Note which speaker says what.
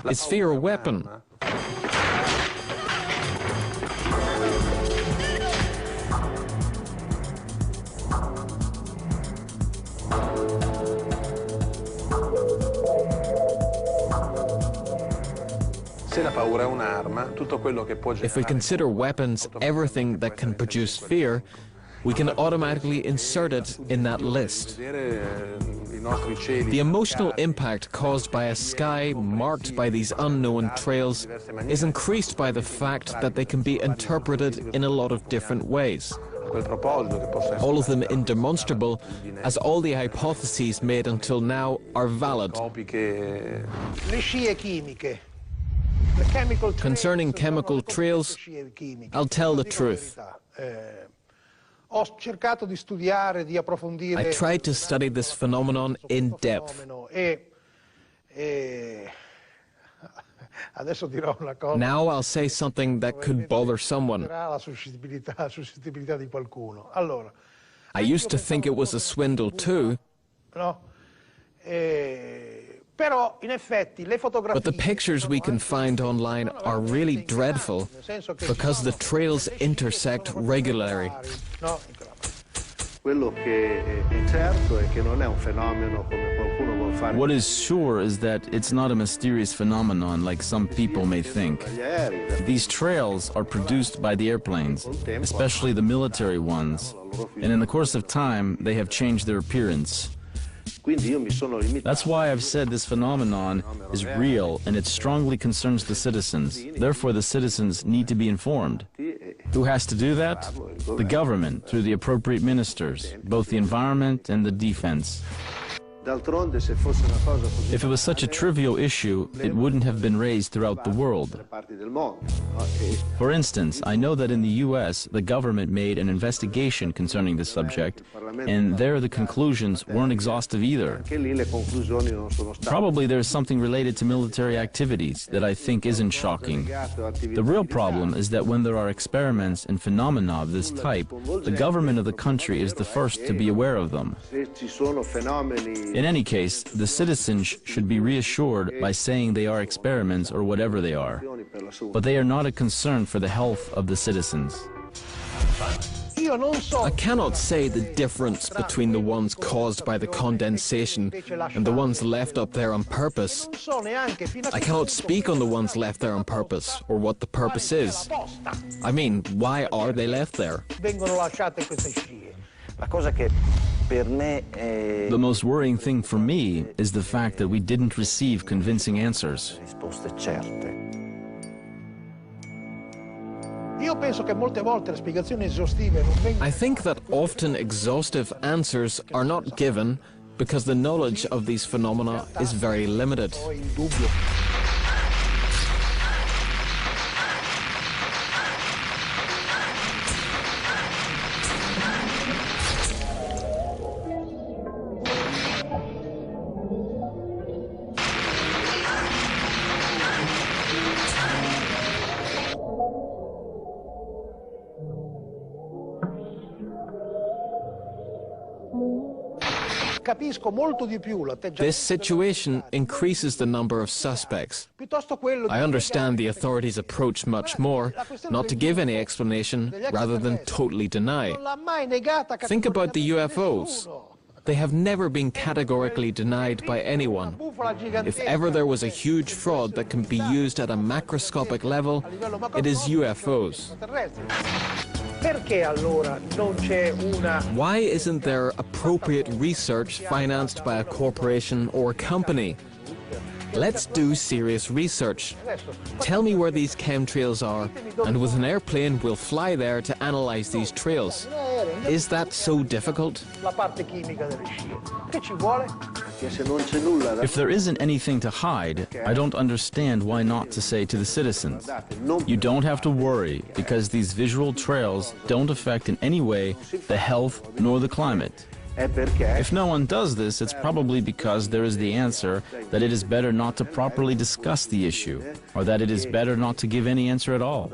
Speaker 1: Is fear a weapon? If we consider weapons everything that can produce fear, we can automatically insert it in that list. The emotional impact caused by a sky marked by these unknown trails is increased by the fact that they can be interpreted in a lot of different ways. All of them indemonstrable, as all the hypotheses made until now are valid. Concerning chemical trails, I'll tell the truth. I tried to study this phenomenon in depth. Now I'll say something that could bother someone. I used to think it was a swindle too. But the pictures we can find online are really dreadful because the trails intersect regularly.
Speaker 2: What is sure is that it's not a mysterious phenomenon like some people may think. These trails are produced by the airplanes, especially the military ones, and in the course of time they have changed their appearance. That's why I've said this phenomenon is real and it strongly concerns the citizens. Therefore, the citizens need to be informed. Who has to do that? The government, through the appropriate ministers, both the environment and the defense. If it was such a trivial issue, it wouldn't have been raised throughout the world. For instance, I know that in the US, the government made an investigation concerning the subject, and there the conclusions weren't exhaustive either. Probably there's something related to military activities that I think isn't shocking. The real problem is that when there are experiments and phenomena of this type, the government of the country is the first to be aware of them. In any case, the citizens should be reassured by saying they are experiments or whatever they are. But they are not a concern for the health of the citizens.
Speaker 1: I cannot say the difference between the ones caused by the condensation and the ones left up there on purpose. I cannot speak on the ones left there on purpose, or what the purpose is. I mean, why are they left there?
Speaker 2: The most worrying thing for me is the fact that we didn't receive convincing answers.
Speaker 1: I think that often exhaustive answers are not given because the knowledge of these phenomena is very limited. This situation increases the number of suspects. I understand the authorities' approach much more, not to give any explanation rather than totally deny. Think about the UFOs. They have never been categorically denied by anyone. If ever there was a huge fraud that can be used at a macroscopic level, it is UFOs. Why isn't there appropriate research financed by a corporation or company? Let's do serious research. Tell me where these chemtrails are, and with an airplane we'll fly there to analyze these trails. Is that so difficult?
Speaker 2: If there isn't anything to hide, I don't understand why not to say to the citizens, you don't have to worry because these visual trails don't affect in any way the health nor the climate. If no one does this, it's probably because there is the answer that it is better not to properly discuss the issue, or that it is better not to give any answer at all.